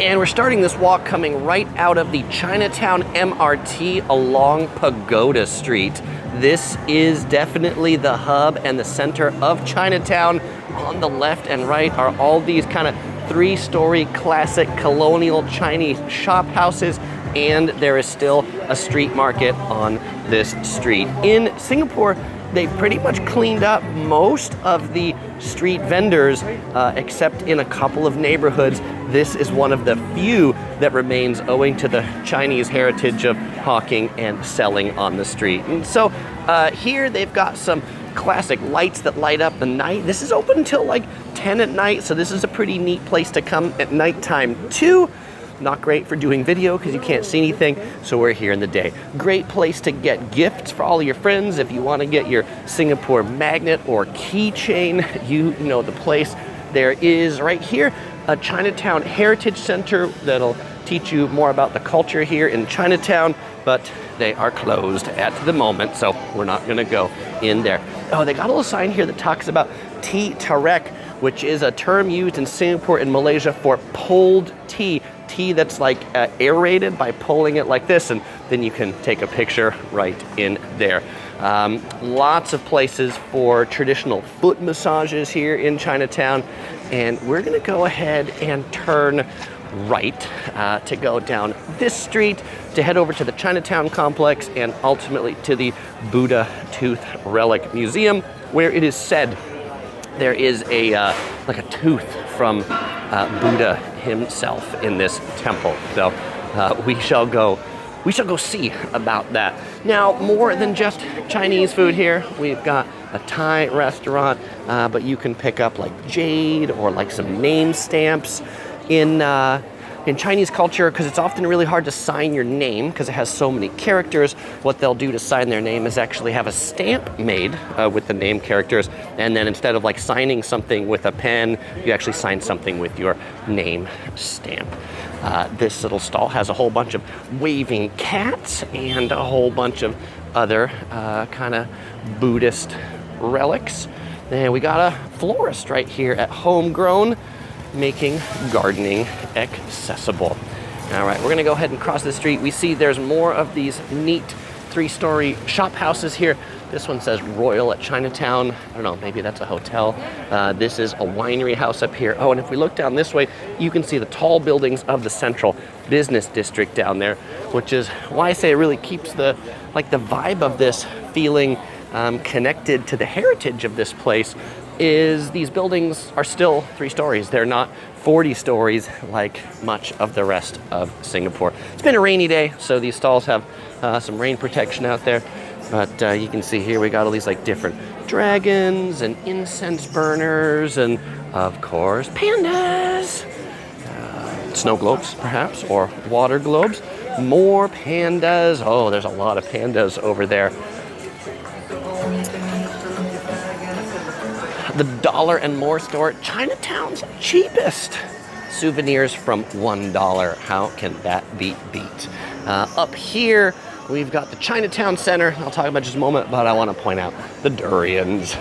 And we're starting this walk coming right out of the Chinatown MRT along Pagoda Street. This is definitely the hub and the center of Chinatown. On the left and right are all these kind of three-story classic colonial Chinese shop houses, and there is still a street market on this street. In Singapore, they've pretty much cleaned up most of the street vendors, except in a couple of neighborhoods. This is one of the few that remains owing to the Chinese heritage of hawking and selling on the street. And so here they've got some classic lights that light up the night. This is open until like 10 at night, so this is a pretty neat place to come at nighttime too. Not great for doing video because you can't see anything, so we're here in the day. Great place to get gifts for all of your friends. If you want to get your Singapore magnet or keychain, you know the place. There is right here a Chinatown Heritage Center that'll teach you more about the culture here in Chinatown, but they are closed at the moment, so we're not gonna go in there. Oh, they got a little sign here that talks about tea tarik, which is a term used in Singapore and Malaysia for pulled tea. Tea that's like aerated by pulling it like this, and then you can take a picture right in there. Lots of places for traditional foot massages here in Chinatown, and we're gonna go ahead and turn right to go down this street to head over to the Chinatown complex and ultimately to the Buddha Tooth Relic Museum, where it is said there is a like a tooth from Buddha himself in this temple. So we shall go see about that. Now, more than just Chinese food here, we've got a Thai restaurant, but you can pick up like jade or like some name stamps. In Chinese culture, because it's often really hard to sign your name because it has so many characters, what they'll do to sign their name is actually have a stamp made with the name characters, and then instead of like signing something with a pen, you actually sign something with your name stamp. This little stall has a whole bunch of waving cats and a whole bunch of other kind of Buddhist relics. And we got a florist right here at Homegrown, making gardening accessible. All right, we're gonna go ahead and cross the street. We see there's more of these neat three-story shop houses here. This one says Royal at Chinatown. I don't know, maybe that's a hotel. This is a winery house up here. Oh, and if we look down this way, you can see the tall buildings of the central business district down there, which is why I say it really keeps the vibe of this feeling connected to the heritage of this place. Is these buildings are still 3 stories. They're not 40 stories like much of the rest of Singapore. It's been a rainy day, so these stalls have some rain protection out there. But you can see here we got all these like different dragons and incense burners and, of course, pandas. Snow globes, perhaps, or water globes. More pandas. Oh, there's a lot of pandas over there. The Dollar and More store, Chinatown's cheapest. Souvenirs from $1. How can that be beat? Up here, we've got the Chinatown Center. I'll talk about just a moment, but I want to point out the durians.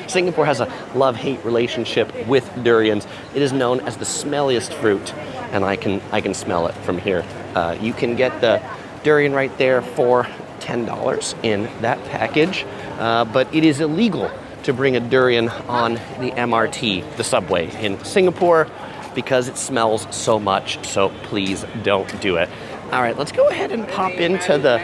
Singapore has a love-hate relationship with durians. It is known as the smelliest fruit, and I can smell it from here. You can get the durian right there for $10 in that package, but it is illegal to bring a durian on the MRT, the subway in Singapore, because it smells so much, so please don't do it. All right, let's go ahead and pop into the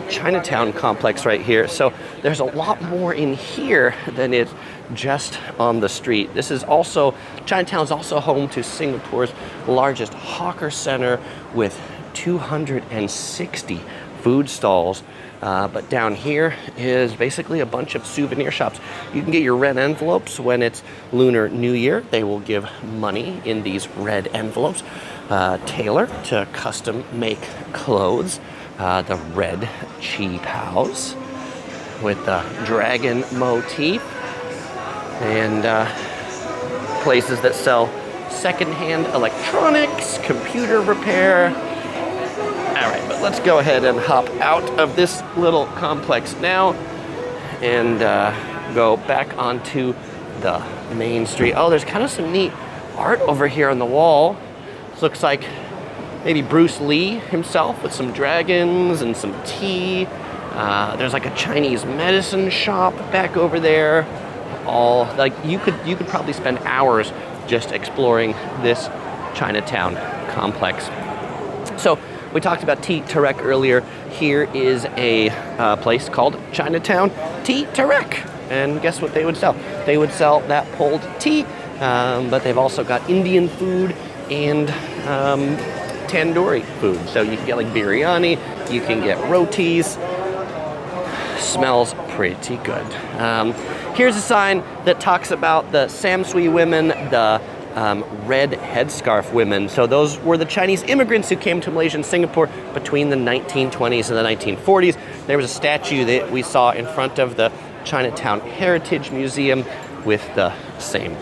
Chinatown complex right here. So there's a lot more in here than it just on the street. Chinatown's also home to Singapore's largest hawker center with 260 food stalls. But down here is basically a bunch of souvenir shops. You can get your red envelopes when it's Lunar New Year. They will give money in these red envelopes. Tailor to custom make clothes. The red cheap house with the dragon motif. And places that sell secondhand electronics, computer repair. All right, but let's go ahead and hop out of this little complex now and go back onto the main street. Oh, there's kind of some neat art over here on the wall. This looks like maybe Bruce Lee himself with some dragons and some tea. There's like a Chinese medicine shop back over there. All like you could probably spend hours just exploring this Chinatown complex. So we talked about Tea Tarek earlier. Here is a place called Chinatown Tea Tarek. And guess what they would sell? They would sell that pulled tea, but they've also got Indian food and tandoori food. So you can get like biryani, you can get rotis. Smells pretty good. Here's a sign that talks about the Samsui women, the red headscarf women. So those were the Chinese immigrants who came to Malaysia and Singapore between the 1920s and the 1940s. There was a statue that we saw in front of the Chinatown Heritage Museum with the same.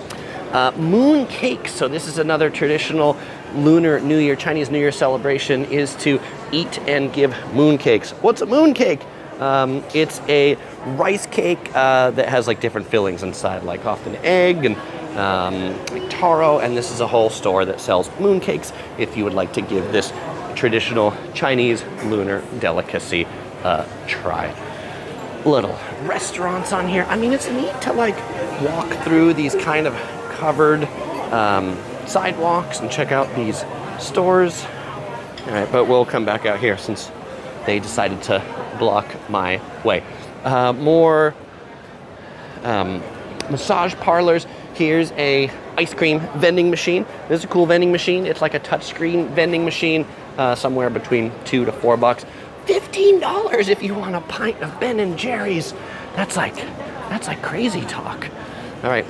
Moon cakes. So this is another traditional Lunar New Year, Chinese New Year celebration, is to eat and give moon cakes. What's a moon cake? It's a rice cake that has like different fillings inside, like often egg and like taro, and this is a whole store that sells moon cakes if you would like to give this traditional Chinese lunar delicacy a try. Little restaurants on here. I mean, it's neat to like walk through these kind of covered sidewalks and check out these stores. All right, but we'll come back out here since they decided to block my way. More massage parlors. Here's a ice cream vending machine. This is a cool vending machine. It's like a touchscreen vending machine, somewhere between $2 to $4. $15 if you want a pint of Ben and Jerry's. That's like crazy talk. All right,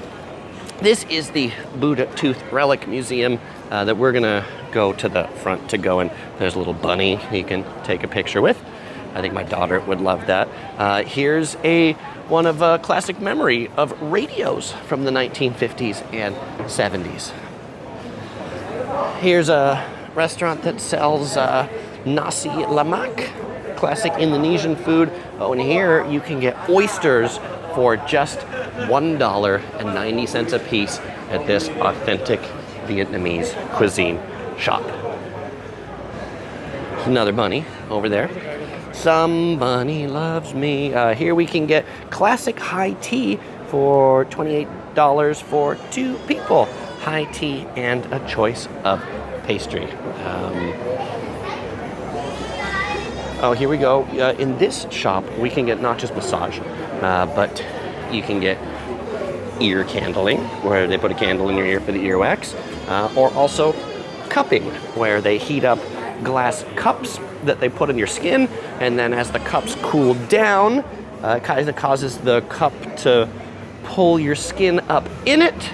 this is the Buddha Tooth Relic Museum that we're gonna go to the front to go in. There's a little bunny you can take a picture with. I think my daughter would love that. Here's one of a classic memory of radios from the 1950s and 70s. Here's a restaurant that sells nasi lemak, classic Indonesian food. Oh, and here you can get oysters for just $1.90 a piece at this authentic Vietnamese cuisine shop. Another bunny over there. Somebody loves me. Here we can get classic high tea for $28 for 2 people. High tea and a choice of pastry. Oh, here we go. In this shop, we can get not just massage, but you can get ear candling, where they put a candle in your ear for the earwax, or also cupping, where they heat up glass cups that they put on your skin, and then as the cups cool down, it kind of causes the cup to pull your skin up in it.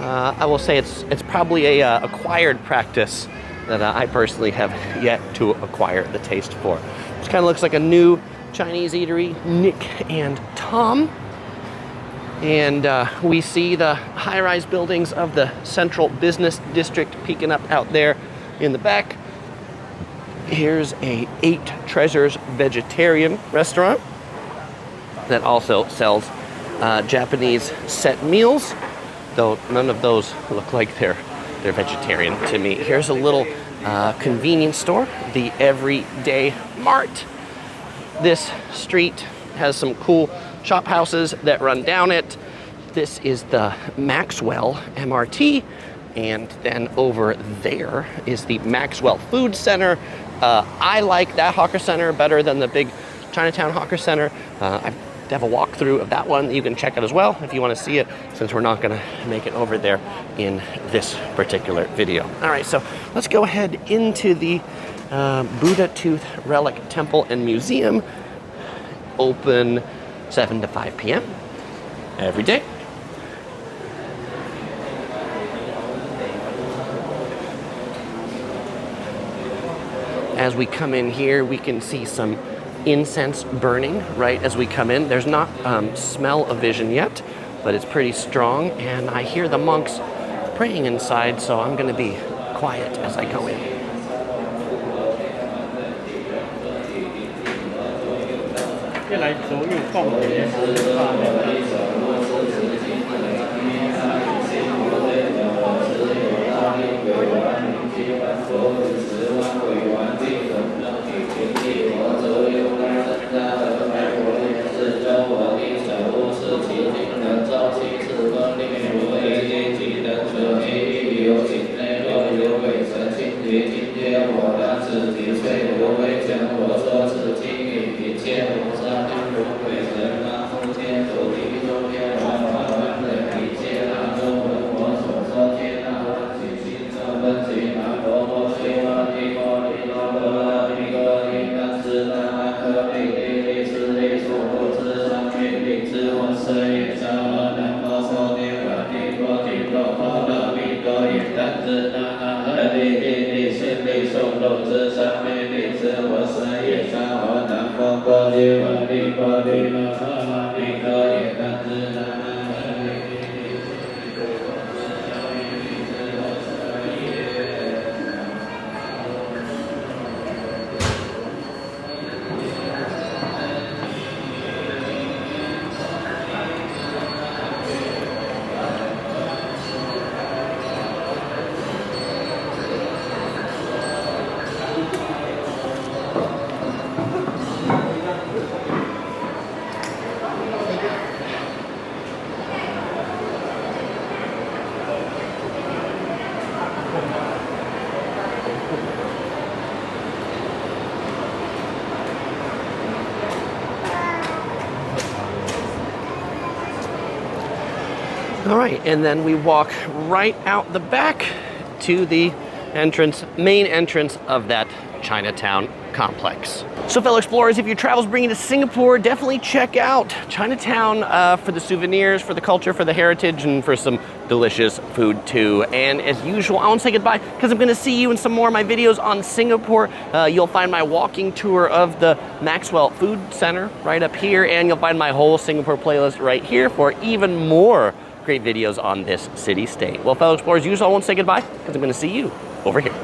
I will say it's probably a acquired practice that I personally have yet to acquire the taste for. This kind of looks like a new Chinese eatery, Nick and Tom. And we see the high-rise buildings of the Central Business District peeking up out there in the back. Here's a 8 Treasures vegetarian restaurant that also sells Japanese set meals, though none of those look like they're vegetarian to me. Here's a little convenience store, the Everyday Mart. This street has some cool shop houses that run down it. This is the Maxwell MRT, and then over there is the Maxwell Food Center. I like that hawker center better than the big Chinatown hawker center. I have a walkthrough of that one. You can check it as well if you want to see it, since we're not going to make it over there in this particular video. All right, so let's go ahead into the Buddha Tooth Relic Temple and Museum. Open 7 to 5 p.m. every day. As we come in here, we can see some incense burning right as we come in. There's not smell-o-vision yet, but it's pretty strong, and I hear the monks praying inside, so I'm going to be quiet as I go in. All right, and then we walk right out the back to the main entrance of that Chinatown complex. So fellow explorers, if your travel's bringing you to Singapore, definitely check out Chinatown for the souvenirs, for the culture, for the heritage, and for some delicious food too. And as usual, I want to say goodbye because I'm going to see you in some more of my videos on Singapore. You'll find my walking tour of the Maxwell Food Center right up here, and you'll find my whole Singapore playlist right here for even more great videos on this city-state. Well, fellow explorers, usually I won't say goodbye because I'm going to see you over here.